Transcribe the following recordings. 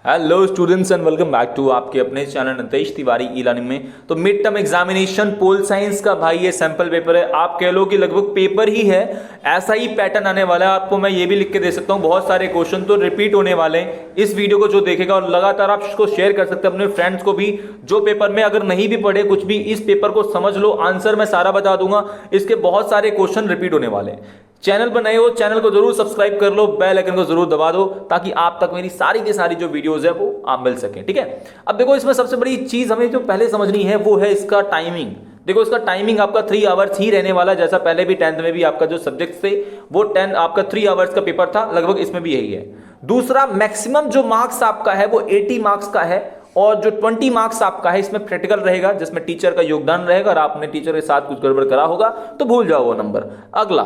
Hello students and welcome back to आपके अपने channel Nitesh Tiwari e learning में। तो mid term examination pol science का भाई ये सैंपल पेपर है। आप कह लो कि लगभग पेपर ही है, ऐसा ही पैटर्न आने वाला है। आपको मैं ये भी लिख के दे सकता हूँ, बहुत सारे क्वेश्चन तो रिपीट होने वाले हैं। इस वीडियो को जो देखेगा और लगातार आप इसको शेयर कर सकते हैं अपने फ्रेंड्स को भी, जो पेपर में अगर नहीं भी पढ़े कुछ भी, इस पेपर को समझ लो, आंसर मैं सारा बता दूंगा। इसके बहुत सारे क्वेश्चन रिपीट होने वाले हैं। चैनल पर नए हो, चैनल को जरूर सब्सक्राइब कर लो, बेल आइकन को जरूर दबा दो ताकि आप तक मेरी सारी की सारी जो वीडियोस है वो आप मिल सके। ठीक है, अब देखो इसमें सबसे बड़ी चीज हमें जो पहले समझनी है वो है इसका टाइमिंग। देखो इसका टाइमिंग आपका 3 आवर्स ही रहने वाला है, जैसा पहले भी 10th में भी आपका जो सब्जेक्ट थे वो 10 आपका 3 आवर्स का पेपर था, लगभग इसमें भी यही है। दूसरा, मैक्सिमम जो मार्क्स आपका है वो 80 मार्क्स का है और जो 20 मार्क्स आपका है इसमें प्रैक्टिकल रहेगा, जिसमें टीचर का योगदान रहेगा। और आपने टीचर के साथ कुछ गड़बड़ करा होगा तो भूल जाओ वो नंबर। अगला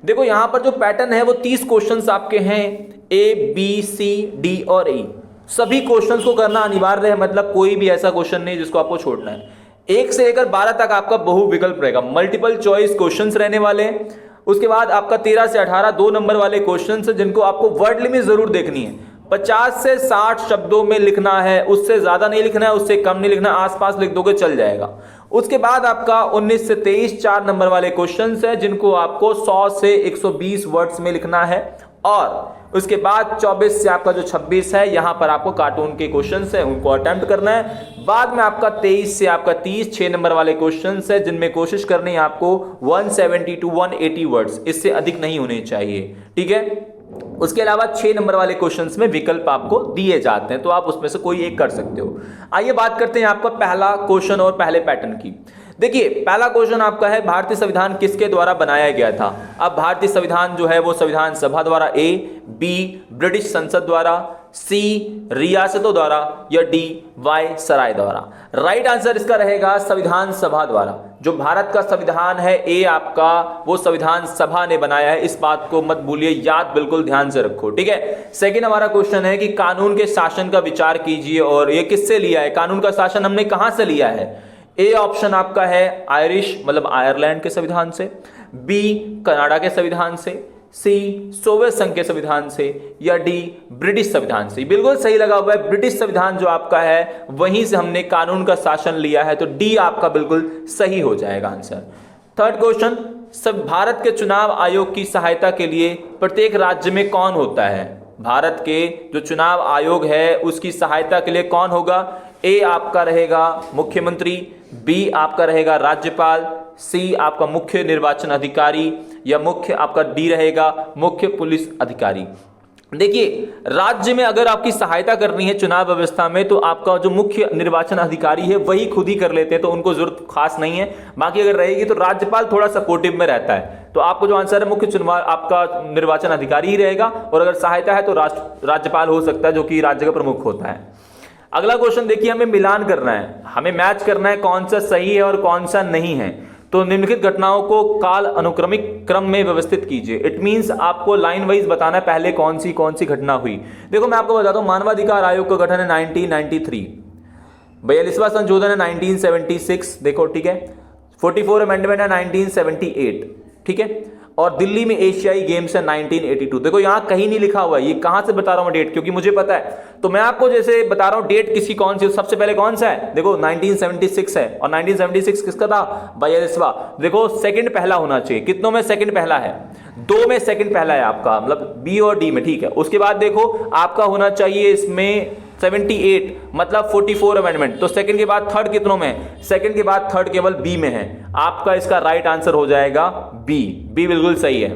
देखो यहां पर जो पैटर्न है वो 30 क्वेश्चंस आपके हैं, ए बी सी डी और ई। सभी क्वेश्चंस को करना अनिवार्य है, मतलब कोई भी ऐसा क्वेश्चन नहीं जिसको आपको छोड़ना है। 1 से लेकर 12 तक आपका बहु विकल्प रहेगा, मल्टीपल चॉइस क्वेश्चंस रहने वाले हैं। उसके बाद आपका 13 से 18 2 नंबर वाले क्वेश्चंस हैं जिनको आपको वर्ड लिमिट जरूर देखनी है। 50 से 60 शब्दों में लिखना है, उससे ज्यादा नहीं लिखना है, उससे कम नहीं लिखना है, आसपास लिख दोगे चल जाएगा। उसके बाद आपका 19 से 23 4 नंबर वाले क्वेश्चंस हैं जिनको आपको 100 से 120 वर्ड्स में लिखना है। और उसके बाद 24 से आपका जो 26 है यहां पर आपको कार्टून के क्वेश्चंस है उनको अटेम्प्ट करना है। बाद में आपका 23 से आपका 30 6 नंबर वाले क्वेश्चंस है जिनमें कोशिश करनी है आपको 170 टू 180 वर्ड्स, इससे अधिक नहीं होने चाहिए। ठीक है, उसके अलावा 6 नंबर वाले क्वेश्चंस में विकल्प आपको दिए जाते हैं, तो आप उसमें से कोई एक कर सकते हो। आइए बात करते हैं आपका पहला क्वेश्चन और पहले पैटर्न की। देखिए पहला क्वेश्चन आपका है, भारतीय संविधान किसके द्वारा बनाया गया था। अब भारतीय संविधान जो है वो संविधान सभा द्वारा, ए, बी ब्रिटिश संसद द्वारा, सी रियासतों द्वारा या डी वाई सराय द्वारा। राइट आंसर इसका रहेगा संविधान सभा द्वारा। जो भारत का संविधान है ए आपका, वो संविधान सभा ने बनाया है, इस बात को मत भूलिए, याद बिल्कुल ध्यान से रखो। ठीक है, सेकंड हमारा क्वेश्चन है कि कानून के शासन का विचार कीजिए और ये किससे लिया है, कानून का शासन हमने कहां से लिया है। ए ऑप्शन आपका है आयरिश मतलब आयरलैंड के संविधान से, बी कनाडा के संविधान से, सी सोवियत संघ के संविधान से या डी ब्रिटिश संविधान से। बिल्कुल सही लगा हुआ है, ब्रिटिश संविधान जो आपका है वहीं से हमने कानून का शासन लिया है, तो डी आपका बिल्कुल सही हो जाएगा आंसर। थर्ड क्वेश्चन, सब भारत के चुनाव आयोग की सहायता के लिए प्रत्येक राज्य में कौन होता है। भारत के जो चुनाव आयोग है उसकी सहायता के लिए कौन होगा। ए आपका रहेगा मुख्यमंत्री, बी आपका रहेगा राज्यपाल, सी आपका मुख्य निर्वाचन अधिकारी या मुख्य आपका डी रहेगा मुख्य पुलिस अधिकारी। देखिए राज्य में अगर आपकी सहायता करनी है चुनाव व्यवस्था में तो आपका जो मुख्य निर्वाचन अधिकारी है वही खुद ही कर लेते हैं, तो उनको जरूरत खास नहीं है। बाकी अगर रहेगी तो राज्यपाल थोड़ा सपोर्टिव में रहता है, तो आपको जो आंसर है मुख्य चुनाव आपका निर्वाचन अधिकारी ही रहेगा, और अगर सहायता है तो राज्यपाल हो सकता है जो कि राज्य का प्रमुख होता है। अगला क्वेश्चन देखिए, हमें मिलान करना है, हमें मैच करना है कौन सा सही है और कौन सा नहीं है। तो निम्नलिखित घटनाओं को काल अनुक्रमिक क्रम में व्यवस्थित कीजिए। इट मींस आपको लाइन वाइज बताना है पहले कौन सी घटना हुई। देखो मैं आपको बताता हूं, मानवाधिकार आयोग का गठन है 1993, 42वां संशोधन है 1976, देखो ठीक है, 44 अमेंडमेंट है 1978, ठीक है, और दिल्ली में एशियाई गेम्स है 1982। देखो यहां कहीं नहीं लिखा हुआ है, ये कहां से बता रहा हूं डेट, क्योंकि मुझे पता है, तो मैं आपको जैसे बता रहा हूं डेट किसी कौन सी, सबसे पहले कौन सा है, देखो 1976 है, और 1976 किसका था, 42वां। देखो सेकंड पहला होना चाहिए, कितनों में सेकंड पहला है, 2 में सेकंड पहला है आपका, मतलब बी और डी में, ठीक है। उसके बाद देखो आपका होना चाहिए इसमें 78 मतलब 44 अमेंडमेंट, तो सेकंड के बाद थर्ड कितनों में, सेकंड के बाद थर्ड केवल बी में है। आपका इसका राइट आंसर हो जाएगा बी, बी बिल्कुल सही है।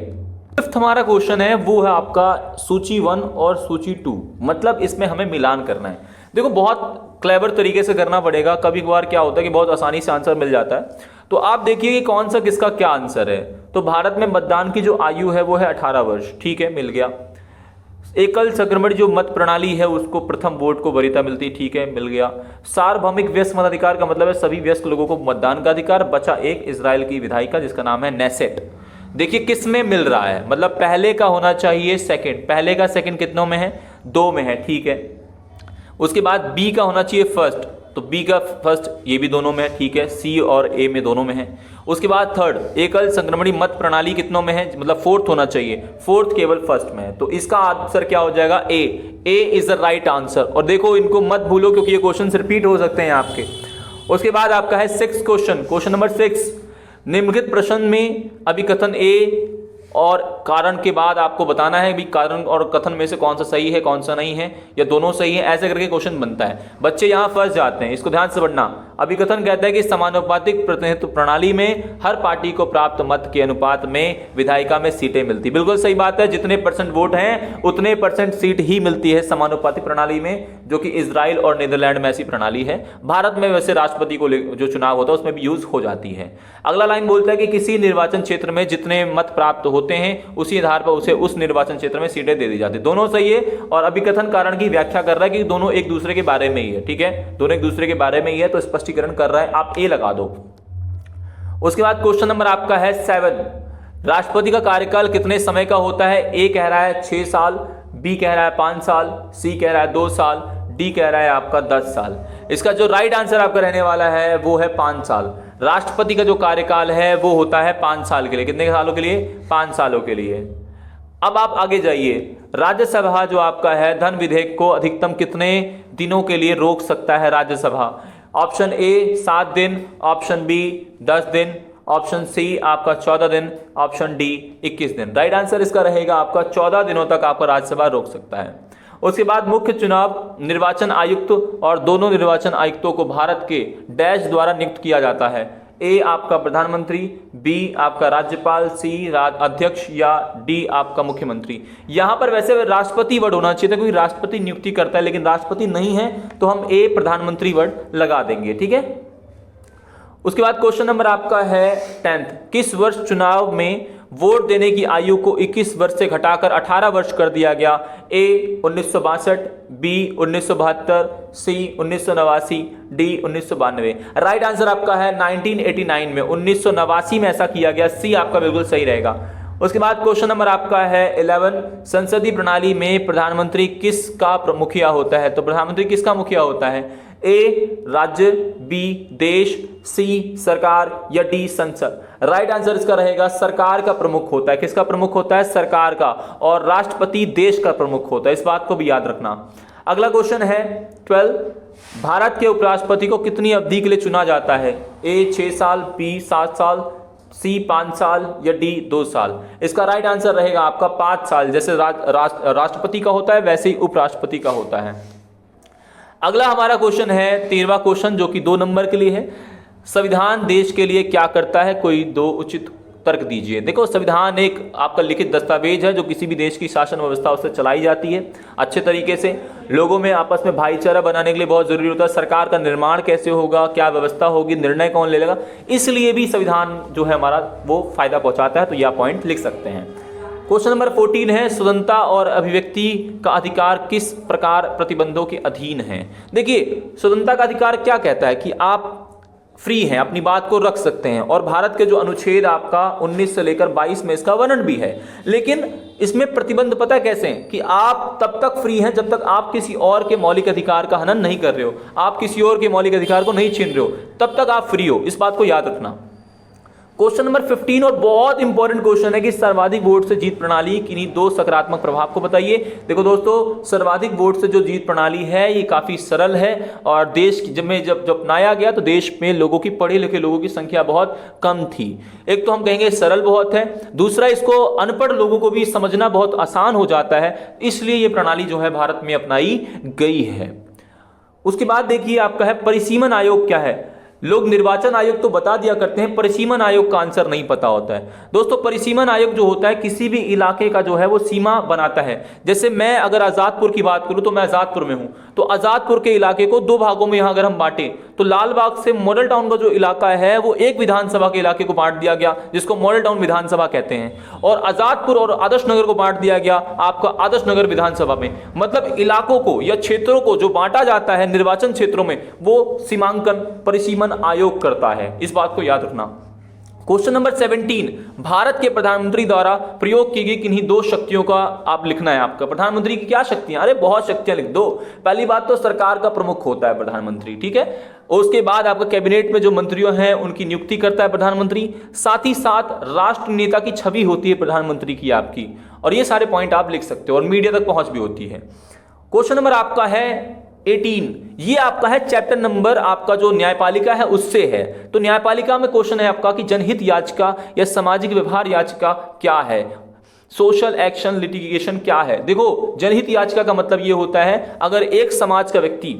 फिफ्थ हमारा क्वेश्चन है वो है आपका सूची 1 और सूची 2, मतलब इसमें हमें मिलान करना है। देखो बहुत क्लेवर तरीके से करना पड़ेगा, कभी कभार क्या होता है कि बहुत आसानी से आंसर मिल जाता है। तो आप देखिए कि कौन सा किसका क्या आंसर है। तो भारत में मतदान की जो आयु है वो है 18 वर्ष, ठीक है, मिल गया। एकल संक्रमण जो मत प्रणाली है उसको प्रथम वोट को वरीयता मिलती, ठीक है, मिल गया। सार्वभौमिक व्यस्क मताधिकार का मतलब है सभी व्यस्क लोगों को मतदान का अधिकार। बचा एक इजराइल की विधायिका जिसका नाम है नेसेट। देखिए किस में मिल रहा है, मतलब पहले का होना चाहिए सेकंड, पहले का सेकंड कितनों में है, 2 में है, ठीक है। उसके बाद बी का होना चाहिए फर्स्ट, तो बी का फर्स्ट, ये भी दोनों में है, ठीक है, सी और ए में दोनों में है। उसके बाद थर्ड, एकल संक्रमणी मत प्रणाली कितनों में है, मतलब फोर्थ होना चाहिए, फोर्थ केवल फर्स्ट में है, तो इसका आंसर क्या हो जाएगा, ए इज द राइट आंसर। और देखो इनको मत भूलो क्योंकि ये क्वेश्चन रिपीट हो सकते हैं आपके। उसके बाद आपका है सिक्स क्वेश्चन नंबर 6, निम्नलिखित प्रश्न में अभिकथन ए और कारण के बाद आपको बताना है भी कारण और कथन में से कौन सा सही है कौन सा नहीं है, या दोनों सही है, ऐसे करके क्वेश्चन बनता है। बच्चे यहाँ फंस जाते हैं, इसको ध्यान से पढ़ना। अभिकथन कहता है कि समानुपातिक प्रतिनिधित्व प्रणाली में हर पार्टी को प्राप्त मत के अनुपात में विधायिका में सीटें मिलती। बिल्कुल सही बात है, जितने परसेंट वोट हैं उतने परसेंट सीट ही मिलती है समानुपातिक प्रणाली में, जो कि इजराइल और नीदरलैंड में ऐसी प्रणाली है। भारत में वैसे राष्ट्रपति को जो चुनाव होता है उसमें भी यूज हो जाती है। अगला लाइन बोलता है कि किसी निर्वाचन क्षेत्र में जितने मत प्राप्त होते हैं उसी आधार पर उसे उस निर्वाचन क्षेत्र में सीटें दे दी जाती। दोनों सही है, और अभिकथन कारण की व्याख्या कर रहा है कि दोनों एक दूसरे के बारे में ही है, ठीक है, दोनों एक दूसरे के बारे में ही है, तो स्पष्टीकरण कर रहा है, आप ए लगा दो। उसके बाद क्वेश्चन नंबर आपका है 7, राष्ट्रपति का कार्यकाल कितने समय का होता है। ए कह रहा है 6 साल, बी कह रहा है 5 साल, सी कह रहा है 2 साल, डी कह रहा है आपका 10 साल। इसका जो राइट आंसर आपका रहने वाला है वो है 5 साल। राष्ट्रपति का जो कार्यकाल है वो होता है 5 साल के लिए। कितने सालों के लिए, 5 सालों के लिए। अब आप आगे जाइए, राज्यसभा जो आपका है धन विधेयक को अधिकतम कितने दिनों के लिए रोक सकता है राज्यसभा। ऑप्शन ए 7 दिन, ऑप्शन बी 10 दिन, ऑप्शन सी आपका 14 दिन, ऑप्शन डी 21 दिन। राइट आंसर इसका रहेगा आपका 14 दिनों तक आपका राज्यसभा रोक सकता है। उसके बाद मुख्य चुनाव निर्वाचन आयुक्त और दोनों निर्वाचन आयुक्तों को भारत के डैश द्वारा नियुक्त किया जाता है। ए आपका प्रधानमंत्री, बी आपका राज्यपाल, सी अध्यक्ष, या डी आपका मुख्यमंत्री। यहां पर वैसे राष्ट्रपति वर्ड होना चाहिए था क्योंकि राष्ट्रपति नियुक्ति करता है, लेकिन राष्ट्रपति नहीं है तो हम ए प्रधानमंत्री वर्ड लगा देंगे, ठीक है। उसके बाद क्वेश्चन नंबर आपका है 10, किस वर्ष चुनाव में वोट देने की आयु को 21 वर्ष से घटाकर 18 वर्ष कर दिया गया। ए 1962, बी 1972, सी 1989, डी 1992। राइट आंसर आपका है 1989 में, 1989 में ऐसा किया गया। सी आपका बिल्कुल सही रहेगा। उसके बाद क्वेश्चन नंबर आपका है 11, संसदीय प्रणाली में प्रधानमंत्री किसका मुखिया होता है। तो प्रधानमंत्री किसका मुखिया होता है। ए राज्य, बी देश, सी सरकार, या डी संसद। राइट आंसर इसका रहेगा सरकार का प्रमुख होता है। किसका प्रमुख होता है, सरकार का, और राष्ट्रपति देश का प्रमुख होता है, इस बात को भी याद रखना। अगला क्वेश्चन है 12, भारत के उपराष्ट्रपति को कितनी अवधि के लिए चुना जाता है। ए 6 साल, बी 7 साल, सी 5 साल, या डी 2 साल। इसका राइट आंसर रहेगा आपका 5 साल। जैसे राष्ट्रपति का होता है वैसे ही उपराष्ट्रपति का होता है। अगला हमारा क्वेश्चन है 13वां क्वेश्चन, जो कि 2 नंबर के लिए है। संविधान देश के लिए क्या करता है, कोई 2 उचित तर्क दीजिए। देखो, संविधान एक आपका लिखित दस्तावेज है जो किसी भी देश की शासन व्यवस्था उससे चलाई जाती है अच्छे तरीके से। लोगों में आपस में भाईचारा बनाने के लिए बहुत जरूरी होता है। सरकार का निर्माण कैसे होगा, क्या व्यवस्था होगी, निर्णय कौन ले लेगा, इसलिए भी संविधान जो है हमारा वो फायदा पहुंचाता है। तो यह पॉइंट लिख सकते हैं। क्वेश्चन नंबर 14 है, स्वतंत्रता और अभिव्यक्ति का अधिकार किस प्रकार प्रतिबंधों के अधीन है। देखिए, स्वतंत्रता का अधिकार क्या कहता है कि आप फ्री हैं, अपनी बात को रख सकते हैं, और भारत के जो अनुच्छेद आपका 19 से लेकर 22 में इसका वर्णन भी है। लेकिन इसमें प्रतिबंध पता है कैसे हैं कि आप तब तक फ्री हैं जब तक आप किसी और के मौलिक अधिकार का हनन नहीं कर रहे हो, आप किसी और के मौलिक अधिकार को नहीं छीन रहे हो, तब तक आप फ्री हो। इस बात को याद रखना। क्वेश्चन नंबर 15 और बहुत इंपॉर्टेंट क्वेश्चन है कि सर्वाधिक वोट से जीत प्रणाली किन्हीं 2 सकारात्मक प्रभाव को बताइए। देखो दोस्तों, सर्वाधिक वोट से जो जीत प्रणाली है ये काफी सरल है, और देश जब अपनाया गया तो देश में लोगों की, पढ़े लिखे लोगों की संख्या बहुत कम थी। एक तो हम कहेंगे सरल बहुत है, दूसरा इसको अनपढ़ लोगों को भी समझना बहुत आसान हो जाता है, इसलिए ये प्रणाली जो है भारत में अपनाई गई है। उसके बाद देखिए आपका है परिसीमन आयोग क्या है। लोग निर्वाचन आयोग तो बता दिया करते हैं, परिसीमन आयोग का आंसर नहीं पता होता है। दोस्तों, परिसीमन आयोग जो होता है किसी भी इलाके का जो है वो सीमा बनाता है। जैसे मैं अगर आजादपुर की बात करूं तो मैं आजादपुर में हूं, तो आजादपुर के इलाके को 2 भागों में यहां अगर हम बांटे तो लालबाग से मॉडल टाउन का जो इलाका है वो एक विधानसभा के इलाके को बांट दिया गया, जिसको मॉडल टाउन विधानसभा कहते हैं, और आजादपुर और आदर्श नगर को बांट दिया गया आपका आदर्श नगर विधानसभा में। मतलब इलाकों को या क्षेत्रों को जो बांटा जाता है निर्वाचन क्षेत्रों में, वो सीमांकन परिसीमन आयोग करता है, इस बात को याद रखना। क्वेश्चन नंबर 17, भारत के प्रधानमंत्री द्वारा प्रयोग की गई किन्हीं दो शक्तियों का आप लिखना है। आपका प्रधानमंत्री की क्या शक्तियां, अरे बहुत शक्तियां लिख दो। पहली बात तो सरकार का प्रमुख होता है प्रधानमंत्री, ठीक है। और उसके बाद आपका कैबिनेट में जो मंत्रियों हैं उनकी नियुक्ति करता है प्रधानमंत्री। साथ ही साथ राष्ट्र नेता की छवि होती है प्रधानमंत्री की आपकी, और ये सारे पॉइंट आप लिख सकते हो, और मीडिया तक पहुंच भी होती है। क्वेश्चन नंबर आपका है 18, ये आपका है चैप्टर नंबर आपका जो न्यायपालिका है उससे है। तो न्यायपालिका में क्वेश्चन है आपका कि जनहित याचिका या सामाजिक व्यवहार याचिका क्या है, सोशल एक्शन लिटिगेशन क्या है। देखो, जनहित याचिका का मतलब ये होता है अगर एक समाज का व्यक्ति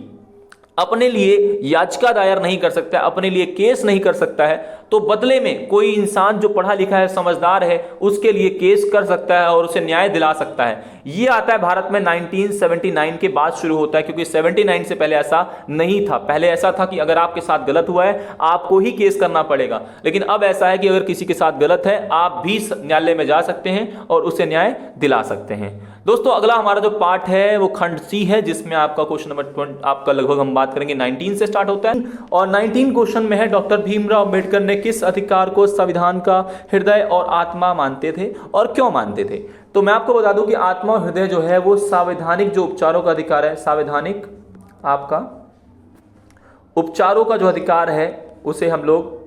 अपने लिए याचिका दायर नहीं कर सकता है, अपने लिए केस नहीं कर सकता है, तो बदले में कोई इंसान जो पढ़ा लिखा है, समझदार है, उसके लिए केस कर सकता है और उसे न्याय दिला सकता है। ये आता है भारत में 1979 के बाद शुरू होता है, क्योंकि 79 से पहले ऐसा नहीं था। पहले ऐसा था कि अगर आपके साथ गलत हुआ है आपको ही केस करना पड़ेगा, लेकिन अब ऐसा है कि अगर किसी के साथ गलत है आप भी न्यायालय में जा सकते हैं और उसे न्याय दिला सकते हैं। दोस्तों, अगला हमारा जो पार्ट है वो खंड सी है, जिसमें आपका क्वेश्चन नंबर 20 आपका लगभग हम बात करेंगे 19 से स्टार्ट होता है, और 19 क्वेश्चन में है डॉक्टर भीमराव अंबेडकर ने किस अधिकार को संविधान का हृदय और आत्मा मानते थे और क्यों मानते थे। तो मैं आपको बता दूं कि आत्मा और हृदय जो है वो संवैधानिक जो उपचारों का अधिकार है, संवैधानिक आपका उपचारों का जो अधिकार है उसे हम लोग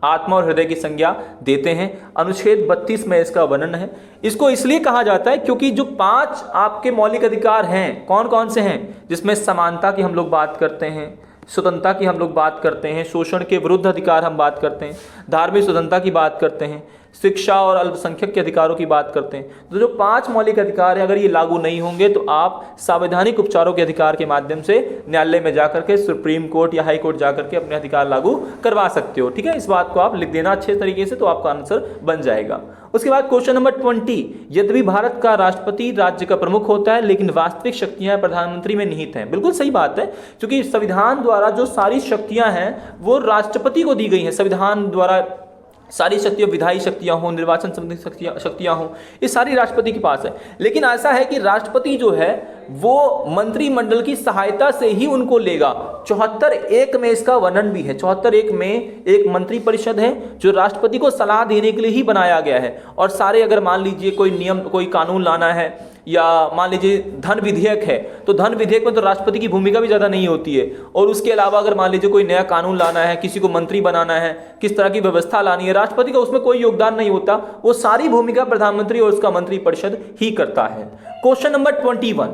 आत्मा और हृदय की संज्ञा देते हैं। अनुच्छेद 32 में इसका वर्णन है। इसको इसलिए कहा जाता है क्योंकि जो 5 आपके मौलिक अधिकार हैं, कौन कौन से हैं, जिसमें समानता की हम लोग बात करते हैं, स्वतंत्रता की हम लोग बात करते हैं, शोषण के विरुद्ध अधिकार हम बात करते हैं, धार्मिक स्वतंत्रता की बात करते हैं, शिक्षा और अल्पसंख्यक के अधिकारों की बात करते हैं। तो जो 5 मौलिक अधिकार है, अगर ये लागू नहीं होंगे तो आप संवैधानिक उपचारों के अधिकार के माध्यम से न्यायालय में जाकर के, सुप्रीम कोर्ट या हाई कोर्ट जाकर के अपने अधिकार लागू करवा सकते हो, ठीक है। इस बात को आप लिख देना अच्छे तरीके से, तो आपका आंसर बन जाएगा। उसके बाद क्वेश्चन नंबर 20, यद्यपि भारत का राष्ट्रपति राज्य का प्रमुख होता है लेकिन वास्तविक शक्तियां प्रधानमंत्री में निहित हैं। बिल्कुल सही बात है, क्योंकि संविधान द्वारा जो सारी शक्तियां हैं वो राष्ट्रपति को दी गई हैं। संविधान द्वारा सारी शक्तियां, विधायी शक्तियां हो, निर्वाचन संबंधी शक्तियां हो, ये सारी राष्ट्रपति के पास है। लेकिन ऐसा है कि राष्ट्रपति जो है वो मंत्रिमंडल की सहायता से ही उनको लेगा। 74(1) में इसका वर्णन भी है। 74(1) में एक मंत्री परिषद है जो राष्ट्रपति को सलाह देने के लिए ही बनाया गया है। और सारे, अगर मान लीजिए कोई नियम, कोई कानून लाना है, या मान लीजिए धन विधेयक है, तो धन विधेयक में तो राष्ट्रपति की भूमिका भी ज्यादा नहीं होती है। और उसके अलावा अगर मान लीजिए कोई नया कानून लाना है, किसी को मंत्री बनाना है, किस तरह की व्यवस्था लानी है, राष्ट्रपति का उसमें कोई योगदान नहीं होता। वो सारी भूमिका प्रधानमंत्री और उसका मंत्री परिषद ही करता है। क्वेश्चन नंबर 21,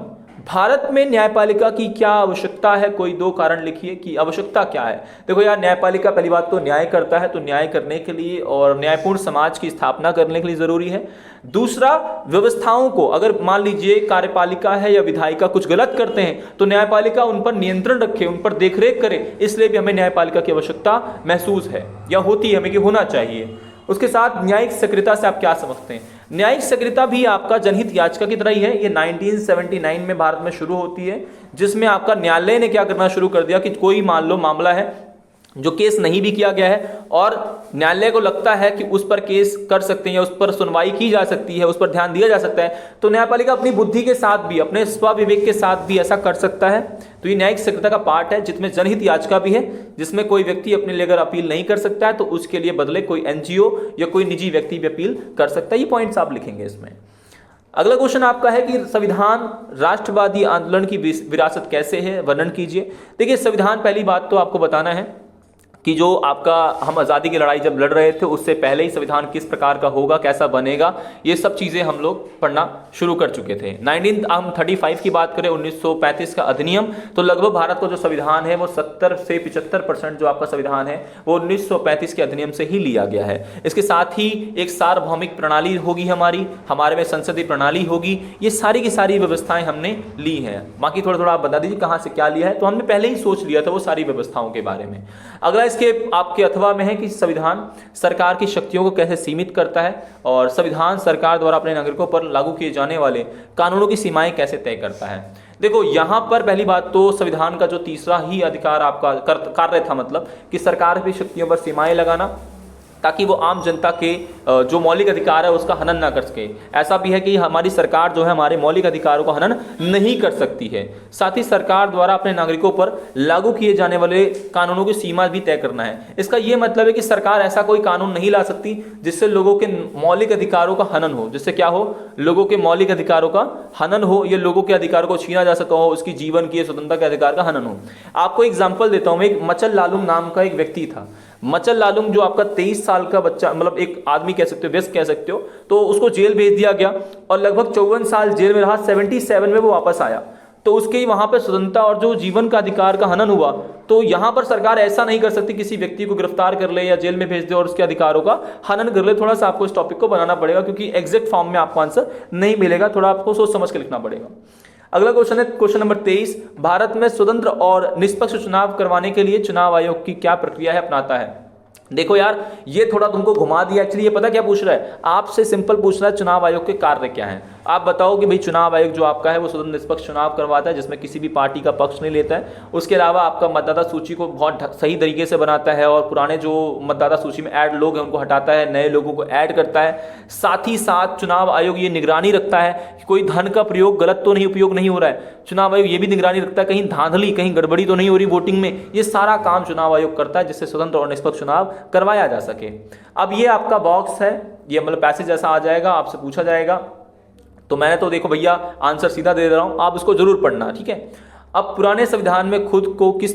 भारत में न्यायपालिका की क्या आवश्यकता है, कोई 2 कारण लिखिए कि आवश्यकता क्या है। देखो यार, न्यायपालिका पहली बात तो न्याय करता है, तो न्याय करने के लिए और न्यायपूर्ण समाज की स्थापना करने के लिए जरूरी है। दूसरा, व्यवस्थाओं को, अगर मान लीजिए कार्यपालिका है या विधायिका कुछ गलत करते हैं तो न्यायपालिका उन पर नियंत्रण रखे, उन पर देखरेख करे, इसलिए भी हमें न्यायपालिका की आवश्यकता महसूस है या होती है, हमें कि होना चाहिए। उसके साथ न्यायिक सक्रियता से आप क्या समझते हैं। न्यायिक सक्रियता भी आपका जनहित याचिका की तरह ही है। ये 1979 में भारत में शुरू होती है, जिसमें आपका न्यायालय ने क्या करना शुरू कर दिया कि कोई मान लो मामला है जो केस नहीं भी किया गया है और न्यायालय को लगता है कि उस पर केस कर सकते हैं या उस पर सुनवाई की जा सकती है, उस पर ध्यान दिया जा सकता है, तो न्यायपालिका अपनी बुद्धि के साथ भी, अपने स्वविवेक के साथ भी ऐसा कर सकता है। तो ये न्यायिक सक्रियता का पार्ट है, जिसमें जनहित याचिका भी है, जिसमें कोई व्यक्ति अपने लिए अगर अपील नहीं कर सकता है तो उसके लिए बदले कोई एनजीओ या कोई निजी व्यक्ति भी अपील कर सकता है। ये पॉइंट्स आप लिखेंगे इसमें। अगला क्वेश्चन आपका है कि संविधान राष्ट्रवादी आंदोलन की विरासत कैसे है, वर्णन कीजिए। देखिए, संविधान, पहली बात तो आपको बताना है कि जो आपका हम आज़ादी की लड़ाई जब लड़ रहे थे उससे पहले ही संविधान किस प्रकार का होगा, कैसा बनेगा, ये सब चीज़ें हम लोग पढ़ना शुरू कर चुके थे। 1935 की बात करें, 1935 का अधिनियम, तो लगभग भारत का जो संविधान है वो 70 से 75% जो आपका संविधान है वो 1935 के अधिनियम से ही लिया गया है। इसके साथ ही एक सार्वभौमिक प्रणाली होगी, हमारे में संसदीय प्रणाली होगी। ये सारी की सारी व्यवस्थाएं हमने ली हैं। बाकी थोड़ा थोड़ा आप बता दीजिए कहाँ से क्या लिया है, तो हमने पहले ही सोच लिया था वो सारी व्यवस्थाओं के बारे में। अगला इसके आपके अथवा में है कि संविधान सरकार की शक्तियों को कैसे सीमित करता है और संविधान सरकार द्वारा अपने नागरिकों पर लागू किए जाने वाले कानूनों की सीमाएं कैसे तय करता है। देखो, यहां पर पहली बात तो संविधान का जो तीसरा ही अधिकार आपका कार्य था, मतलब कि सरकार की शक्तियों पर सीमाएं लगाना, ताकि वो आम जनता के जो मौलिक अधिकार है उसका हनन ना कर सके। ऐसा भी है कि हमारी सरकार जो है हमारे मौलिक अधिकारों का हनन नहीं कर सकती है। साथ ही सरकार द्वारा अपने नागरिकों पर लागू किए जाने वाले कानूनों की सीमा भी तय करना है। इसका यह मतलब है कि सरकार ऐसा कोई कानून नहीं ला सकती जिससे लोगों के मौलिक अधिकारों का हनन हो, जिससे क्या हो, लोगों के मौलिक अधिकारों का हनन हो, ये लोगों के अधिकारों को छीना जा सका हो, उसकी जीवन की स्वतंत्रता के अधिकार का हनन हो। आपको एग्जाम्पल देता हूं, एक मचल लालूम नाम का एक व्यक्ति था। मचल लालूम जो आपका 23 साल का बच्चा, मतलब एक आदमी कह सकते हो, व्यस्त कह सकते हो, तो उसको जेल भेज दिया गया और लगभग 54 साल जेल में रहा। 77 में वो वापस आया, तो उसके वहां पर स्वतंत्रता और जो जीवन का अधिकार का हनन हुआ। तो यहां पर सरकार ऐसा नहीं कर सकती किसी व्यक्ति को गिरफ्तार कर ले या जेल में भेज दे और उसके अधिकारों का हनन कर ले। थोड़ा सा आपको इस टॉपिक को बनाना पड़ेगा क्योंकि एग्जैक्ट फॉर्म में आपको आंसर नहीं मिलेगा, थोड़ा आपको सोच समझ के लिखना पड़ेगा। अगला क्वेश्चन है क्वेश्चन नंबर 23, भारत में स्वतंत्र और निष्पक्ष चुनाव करवाने के लिए चुनाव आयोग की क्या प्रक्रिया है अपनाता है। देखो यार, ये थोड़ा तुमको घुमा दिया। एक्चुअली ये पता क्या पूछ रहा है, आपसे सिंपल पूछ रहा है चुनाव आयोग के कार्य क्या हैं। आप बताओ कि भाई चुनाव आयोग जो आपका है वो स्वतंत्र निष्पक्ष चुनाव करवाता है जिसमें किसी भी पार्टी का पक्ष नहीं लेता है। उसके अलावा आपका मतदाता सूची को बहुत सही तरीके से बनाता है और पुराने जो मतदाता सूची में ऐड लोग हैं उनको हटाता है, नए लोगों को ऐड करता है। साथ ही साथ चुनाव आयोग ये निगरानी रखता है कि कोई धन का प्रयोग गलत तो नहीं, उपयोग नहीं हो रहा है। चुनाव आयोग ये भी निगरानी रखता है कहीं धांधली, कहीं गड़बड़ी तो नहीं हो रही वोटिंग में। ये सारा काम चुनाव आयोग करता है जिससे स्वतंत्र और निष्पक्ष चुनाव करवाया जा सके। अब ये आपका बॉक्स है, ये मतलब पैसेज ऐसा आ जाएगा, आपसे पूछा जाएगा। तो मैंने तो देखो भैया आंसर सीधा दे रहा हूं, आप इसको जरूर पढ़ना, ठीक है। अब पुराने संविधान में खुद को किस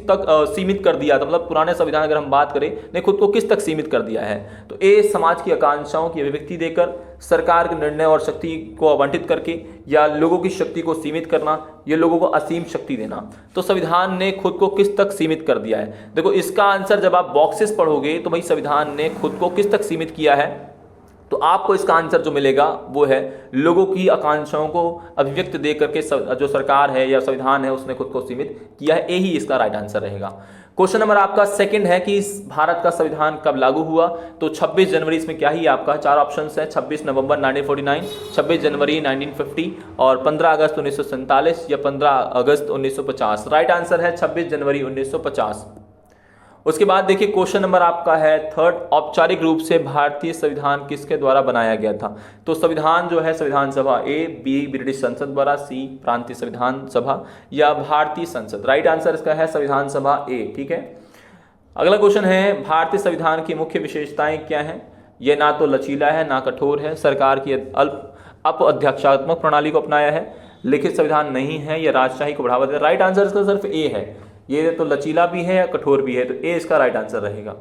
तक सीमित कर दिया था, मतलब पुराने संविधान अगर हम बात करें ने खुद को किस तक सीमित कर दिया है। तो ए, समाज की आकांक्षाओं की अभिव्यक्ति देकर, सरकार के निर्णय और शक्ति को आवंटित करके, या लोगों की शक्ति को सीमित करना, या लोगों को असीम शक्ति देना। तो संविधान ने खुद को किस तक सीमित कर दिया है। देखो इसका आंसर जब आप बॉक्सेस पढ़ोगे तो भाई संविधान ने खुद को किस तक सीमित किया है, तो आपको इसका आंसर जो मिलेगा वो है लोगों की आकांक्षाओं को अभिव्यक्त दे करके जो सरकार है या संविधान है उसने खुद को सीमित किया है। यही इसका राइट आंसर रहेगा। क्वेश्चन नंबर आपका सेकंड है कि भारत का संविधान कब लागू हुआ। तो 26 जनवरी, इसमें क्या ही आपका 4 ऑप्शंस हैं, 26 नवंबर 1949, 26 जनवरी 1950 और 15 अगस्त 1947 या 15 अगस्त 1950। राइट आंसर है 26 जनवरी 1950। उसके बाद देखिए क्वेश्चन नंबर आपका है थर्ड, औपचारिक रूप से भारतीय संविधान किसके द्वारा बनाया गया था। तो संविधान जो है संविधान सभा, ए, बी ब्रिटिश संसद द्वारा, सी प्रांतीय संविधान सभा या भारतीय संसद। राइट आंसर इसका है संविधान सभा, ए, ठीक है। अगला क्वेश्चन है भारतीय संविधान की मुख्य विशेषताएं क्या है। यह ना तो लचीला है ना कठोर है, सरकार की अप अध्यक्षात्मक प्रणाली को अपनाया है, लिखित संविधान नहीं है, यह राजशाही को बढ़ावा देता है। राइट आंसर इसका सिर्फ ए है, ये तो लचीला भी है या कठोर भी है, तो ए इसका राइट आंसर रहेगा।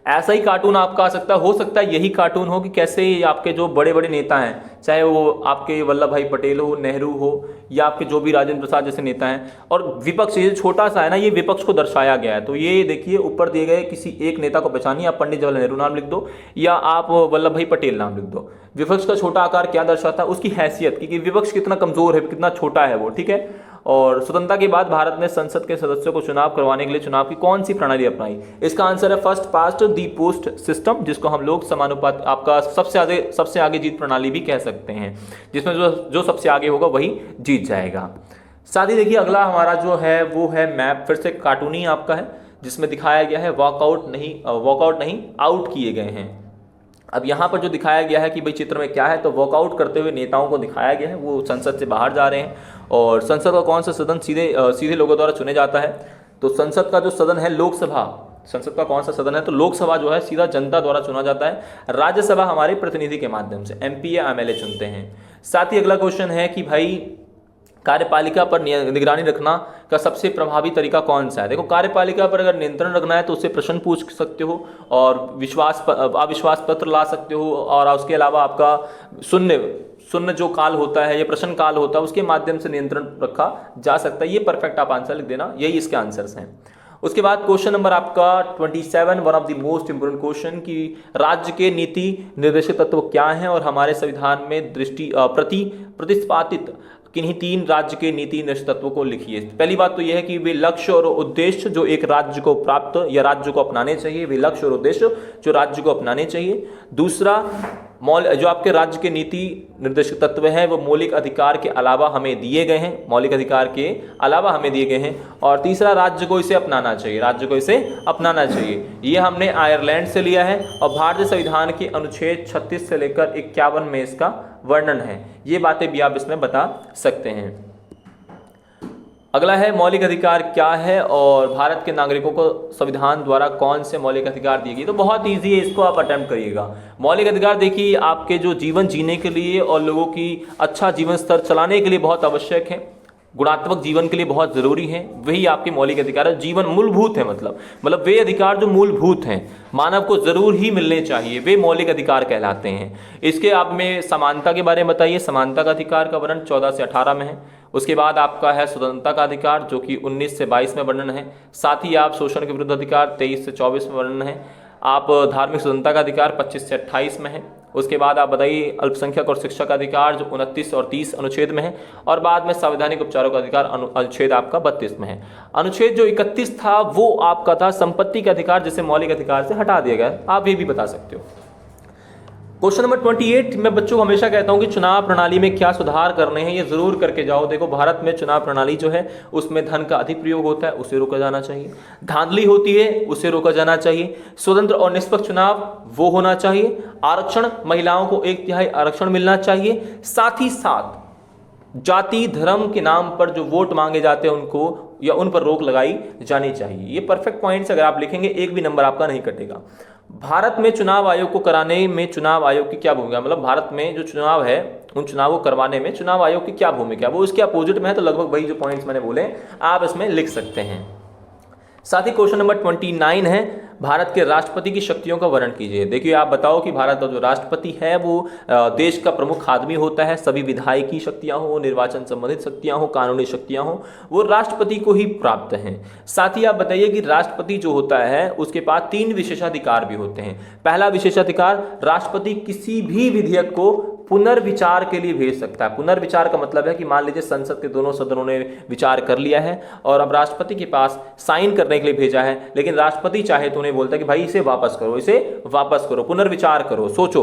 ऐसा ही कार्टून आपका आ सकता हो सकता है यही कार्टून हो कि कैसे आपके जो बड़े बड़े नेता हैं, चाहे वो आपके वल्लभ भाई पटेल हो, नेहरू हो या आपके जो भी राजेंद्र प्रसाद जैसे नेता हैं, और विपक्ष ये छोटा सा है ना, ये विपक्ष को दर्शाया गया है। तो ये देखिए ऊपर दिए गए किसी एक नेता को पहचानिए, आप पंडित जवाहरलाल नेहरू नाम लिख दो या आप वल्लभ भाई पटेल नाम लिख दो। विपक्ष का छोटा आकार क्या दर्शाता है, उसकी हैसियत कि विपक्ष कितना कमजोर है, कितना छोटा है वो, ठीक है। और स्वतंत्रता के बाद भारत ने संसद के सदस्यों को चुनाव करवाने के लिए चुनाव की कौन सी प्रणाली अपनाई। इसका आंसर है फर्स्ट पास्ट दी पोस्ट सिस्टम, जिसको हम लोग समानुपात आपका सबसे आगे जीत प्रणाली भी कह सकते हैं, जिसमें जो सबसे आगे होगा वही जीत जाएगा। साथ ही देखिए अगला हमारा जो है वो है मैप, फिर से कार्टूनी आपका है, जिसमें दिखाया गया है वॉकआउट नहीं आउट किए गए हैं। अब यहाँ पर जो दिखाया गया है कि भाई चित्र में क्या है, तो वॉकआउट करते हुए नेताओं को दिखाया गया है, वो संसद से बाहर जा रहे हैं। और संसद का कौन सा सदन सीधे लोगों द्वारा चुने जाता है। तो संसद का जो सदन है लोकसभा, संसद का कौन सा सदन है, तो लोकसभा जो है सीधा जनता द्वारा चुना जाता है। राज्यसभा हमारे प्रतिनिधि के माध्यम से MP या MLA चुनते हैं। साथ ही अगला क्वेश्चन है कि भाई कार्यपालिका पर निगरानी रखना का सबसे प्रभावी तरीका कौन सा है। देखो कार्यपालिका पर अगर नियंत्रण रखना है तो उससे प्रश्न पूछ सकते हो और अविश्वास पत्र ला सकते हो, और उसके अलावा आपका शून्य जो काल होता है या प्रश्न काल होता है उसके माध्यम से नियंत्रण रखा जा सकता है। ये परफेक्ट आप आंसर लिख देना, यही इसके आंसर्स हैं। उसके बाद क्वेश्चन नंबर आपका 27, one of the most important question कि राज्य के नीति निर्देशित तत्व क्या हैं और हमारे संविधान में प्रतिपादित किन्हीं 3 राज्य के नीति निश्चित तत्वों को लिखिए। पहली बात तो यह है कि वे लक्ष्य और उद्देश्य जो एक राज्य को प्राप्त या राज्य को अपनाने चाहिए, वे लक्ष्य और उद्देश्य जो राज्य को अपनाने चाहिए। दूसरा, जो आपके राज्य के नीति निर्देशक तत्व हैं वो मौलिक अधिकार के अलावा हमें दिए गए हैं, मौलिक अधिकार के अलावा हमें दिए गए हैं। और तीसरा, राज्य को इसे अपनाना चाहिए, राज्य को इसे अपनाना चाहिए। ये हमने आयरलैंड से लिया है और भारतीय संविधान के अनुच्छेद 36 से लेकर 51 में इसका वर्णन है। ये बातें भी आप इसमें बता सकते हैं। अगला है मौलिक अधिकार क्या है और भारत के नागरिकों को संविधान द्वारा कौन से मौलिक अधिकार दिए गए। तो बहुत इजी है, इसको आप अटेम्प्ट करिएगा। मौलिक अधिकार देखिए आपके जो जीवन जीने के लिए और लोगों की अच्छा जीवन स्तर चलाने के लिए बहुत आवश्यक है, गुणात्मक जीवन के लिए बहुत जरूरी है, वही आपके मौलिक अधिकार है। जीवन मूलभूत है, मतलब वे अधिकार जो मूलभूत हैं, मानव को जरूर ही मिलने चाहिए, वे मौलिक अधिकार कहलाते हैं। इसके आप में समानता के बारे में बताइए। समानता का अधिकार का वर्णन 14 से 18 में है। उसके बाद आपका है स्वतंत्रता का अधिकार जो कि 19 से 22 में वर्णन है। साथ ही आप शोषण के विरुद्ध अधिकार 23 से 24 में वर्णन है। आप धार्मिक स्वतंत्रता का अधिकार 25 से 28 में है। उसके बाद आप बताइए अल्पसंख्यक और शिक्षा का अधिकार जो 29 और 30 अनुच्छेद में है। और बाद में संवैधानिक उपचारों का अधिकार अनुच्छेद आपका 32 में है। अनुच्छेद जो 31 था वो आपका था संपत्ति का अधिकार, जिसे मौलिक अधिकार से हटा दिया गया। आप ये भी बता सकते हो। क्वेश्चन नंबर 28 मैं बच्चों को हमेशा कहता हूं कि चुनाव प्रणाली में क्या सुधार करने हैं, ये जरूर करके जाओ। देखो, भारत में चुनाव प्रणाली जो है उसमें धन का अधिक प्रयोग होता है, उसे रोका जाना चाहिए। धांधली होती है, उसे रोका जाना चाहिए। स्वतंत्र और निष्पक्ष चुनाव वो होना चाहिए। आरक्षण, महिलाओं को 1/3 आरक्षण मिलना चाहिए। साथ ही साथ जाति धर्म के नाम पर जो वोट मांगे जाते हैं उनको या उन पर रोक लगाई जानी चाहिए। ये परफेक्ट पॉइंट्स अगर आप लिखेंगे एक भी नंबर आपका नहीं कटेगा। भारत में चुनाव आयोग को कराने में चुनाव आयोग की क्या भूमिका, मतलब भारत में जो चुनाव है उन चुनाव को करवाने में चुनाव आयोग की क्या भूमिका, वो इसके अपोजिट में है। तो लगभग वही जो पॉइंट्स मैंने बोले आप इसमें लिख सकते हैं। साथ ही क्वेश्चन नंबर 29 है भारत के राष्ट्रपति की शक्तियों का वर्णन कीजिए। देखिए, आप बताओ कि भारत का जो राष्ट्रपति है वो देश का प्रमुख आदमी होता है। सभी विधायकी शक्तियां हो, निर्वाचन संबंधित शक्तियां हो, कानूनी शक्तियां हो, वो राष्ट्रपति को ही प्राप्त हैं। साथ ही आप बताइए कि राष्ट्रपति जो होता है उसके पास 3 विशेषाधिकार भी होते हैं। पहला विशेषाधिकार, राष्ट्रपति किसी भी विधेयक को पुनर्विचार के लिए भेज सकता है। पुनर्विचार का मतलब है कि मान लीजिए संसद के दोनों सदनों ने विचार कर लिया है और अब राष्ट्रपति के पास साइन करने के लिए भेजा है, लेकिन राष्ट्रपति चाहे तो उन्हें बोलता है कि भाई इसे वापस करो, इसे वापस करो, पुनर्विचार करो, सोचो।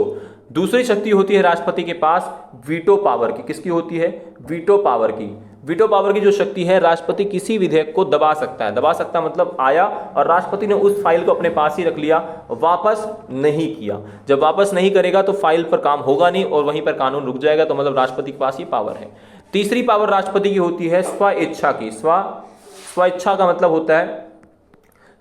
दूसरी शक्ति होती है राष्ट्रपति के पास वीटो पावर की। किसकी होती है? वीटो पावर की। वीटो पावर की जो शक्ति है, राष्ट्रपति किसी विधेयक को दबा सकता है। दबा सकता मतलब आया और राष्ट्रपति ने उस फाइल को अपने पास ही रख लिया, वापस नहीं किया। जब वापस नहीं करेगा तो फाइल पर काम होगा नहीं और वहीं पर कानून रुक जाएगा। तो मतलब राष्ट्रपति के पास ये पावर है। तीसरी पावर राष्ट्रपति की होती है स्व इच्छा की। स्व इच्छा का मतलब होता है,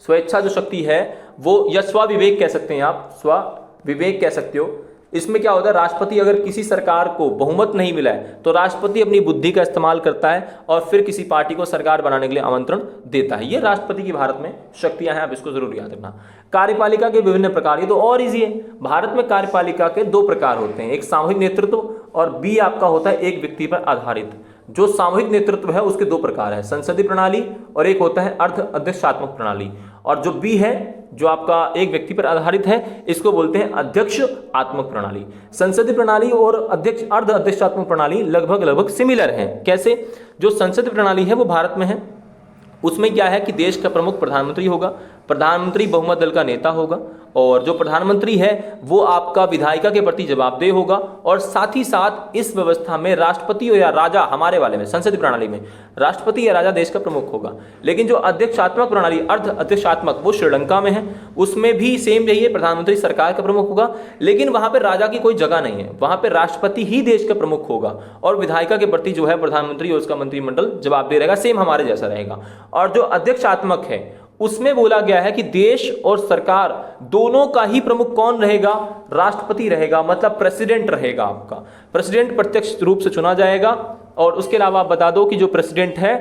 स्वेच्छा जो शक्ति है वो, या स्वविवेक कह सकते हैं आप, स्वविवेक कह सकते हो। इसमें क्या होता है, राष्ट्रपति अगर किसी सरकार को बहुमत नहीं मिला है तो राष्ट्रपति अपनी बुद्धि का इस्तेमाल करता है और फिर किसी पार्टी को सरकार बनाने के लिए आमंत्रण देता है। ये राष्ट्रपति की भारत में शक्तियां हैं, आप इसको जरूर याद रखना। कार्यपालिका के विभिन्न प्रकार, ये तो और इजी है। भारत में कार्यपालिका के 2 प्रकार होते हैं, एक सामूहिक नेतृत्व और बी आपका होता है एक व्यक्ति पर आधारित। जो सामूहिक नेतृत्व है उसके 2 प्रकार है, संसदीय प्रणाली और एक होता है अर्ध अध्यक्षात्मक प्रणाली। और जो बी है जो आपका एक व्यक्ति पर आधारित है, इसको बोलते हैं अध्यक्ष आत्मक प्रणाली। संसदीय प्रणाली और अर्ध अध्यक्षात्मक प्रणाली लगभग सिमिलर है। कैसे? जो संसदीय प्रणाली है वो भारत में है, उसमें क्या है कि देश का प्रमुख प्रधानमंत्री होगा, प्रधानमंत्री बहुमत दल का नेता होगा और जो प्रधानमंत्री है वो आपका विधायिका के प्रति जवाबदेह होगा। और साथ ही साथ इस व्यवस्था में राष्ट्रपति या राजा, हमारे वाले में संसदीय प्रणाली में राष्ट्रपति या राजा देश का प्रमुख होगा। लेकिन जो अध्यक्षात्मक प्रणाली, अर्ध अध्यक्षात्मक, वो श्रीलंका में है, उसमें भी सेम यही है, प्रधानमंत्री सरकार का प्रमुख होगा, लेकिन वहां पर राजा की कोई जगह नहीं है, वहां पर राष्ट्रपति ही देश का प्रमुख होगा और विधायिका के प्रति जो है प्रधानमंत्री और उसका मंत्रिमंडल जवाबदेह रहेगा, सेम हमारे जैसा रहेगा। और जो अध्यक्षात्मक है उसमें बोला गया है कि देश और सरकार दोनों का ही प्रमुख कौन रहेगा? राष्ट्रपति रहेगा, मतलब प्रेसिडेंट रहेगा। आपका प्रेसिडेंट प्रत्यक्ष रूप से चुना जाएगा। और उसके अलावा आप बता दो कि जो प्रेसिडेंट है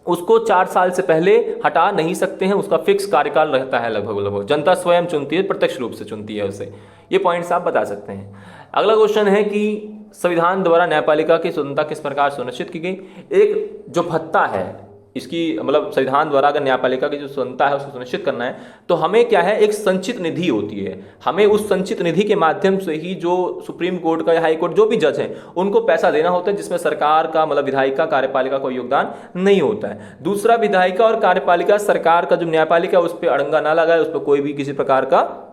उसको 4 साल से पहले हटा नहीं सकते हैं, उसका फिक्स कार्यकाल रहता है लगभग। जनता स्वयं चुनती है, प्रत्यक्ष रूप से चुनती है उसे। ये पॉइंट्स आप बता सकते हैं। अगला क्वेश्चन है कि संविधान द्वारा न्यायपालिका की स्वतंत्रता किस प्रकार सुनिश्चित की गई। एक जो भत्ता है, इसकी मतलब संविधान द्वारा अगर न्यायपालिका की जो स्वतंत्रता है उसको सुनिश्चित करना है तो हमें क्या है, एक संचित निधि होती है। हमें उस संचित निधि के माध्यम से ही जो सुप्रीम कोर्ट का या हाई कोर्ट जो भी जज है उनको पैसा देना होता है, जिसमें सरकार का मतलब विधायिका कार्यपालिका का योगदान नहीं होता है। दूसरा, विधायिका और कार्यपालिका सरकार का जो न्यायपालिका उस पर अड़ंगा ना लगाए, उस पर कोई भी किसी प्रकार का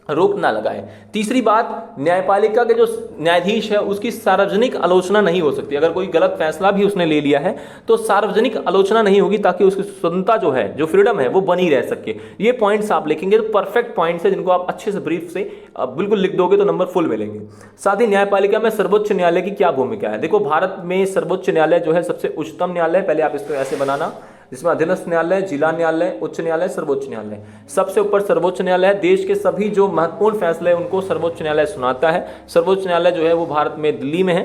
रोक ना लगाए। तीसरी बात, न्यायपालिका के जो न्यायाधीश है उसकी सार्वजनिक आलोचना नहीं हो सकती। अगर कोई गलत फैसला भी उसने ले लिया है तो सार्वजनिक आलोचना नहीं होगी, ताकि उसकी स्वतंत्रता जो है, जो फ्रीडम है, वो बनी रह सके। ये पॉइंट्स आप लिखेंगे तो परफेक्ट पॉइंट्स है, जिनको आप अच्छे से ब्रीफ से बिल्कुल लिख दोगे तो नंबर फुल मिलेंगे। साथ ही न्यायपालिका में सर्वोच्च न्यायालय की क्या भूमिका है। देखो, भारत में सर्वोच्च न्यायालय जो है सबसे उच्चतम न्यायालय, पहले आप इसको ऐसे बनाना, जिसमें अधीनस्थ न्यायालय, जिला न्यायालय, उच्च न्यायालय, सर्वोच्च न्यायालय। सबसे ऊपर सर्वोच्च न्यायालय है। देश के सभी जो महत्वपूर्ण फैसले उनको सर्वोच्च न्यायालय सुनाता है। सर्वोच्च न्यायालय जो है वो भारत में दिल्ली में है।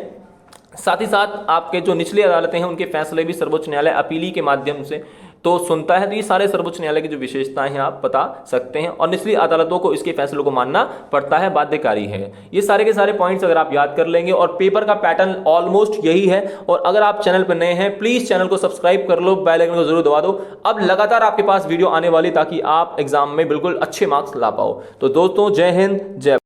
साथ ही साथ आपके जो निचली अदालतें हैं उनके फैसले भी सर्वोच्च न्यायालय अपीली के माध्यम से तो सुनता है। तो ये सारे सर्वोच्च न्यायालय की जो विशेषताएं हैं आप बता सकते हैं, और निचली अदालतों को इसके फैसलों को मानना पड़ता है, बाध्यकारी है। ये सारे के सारे पॉइंट्स अगर आप याद कर लेंगे, और पेपर का पैटर्न ऑलमोस्ट यही है। और अगर आप चैनल पर नए हैं प्लीज चैनल को सब्सक्राइब कर लो, बेल आइकन को जरूर दबा दो। अब लगातार आपके पास वीडियो आने वाली, ताकि आप एग्जाम में बिल्कुल अच्छे मार्क्स ला पाओ। तो दोस्तों, जय हिंद, जय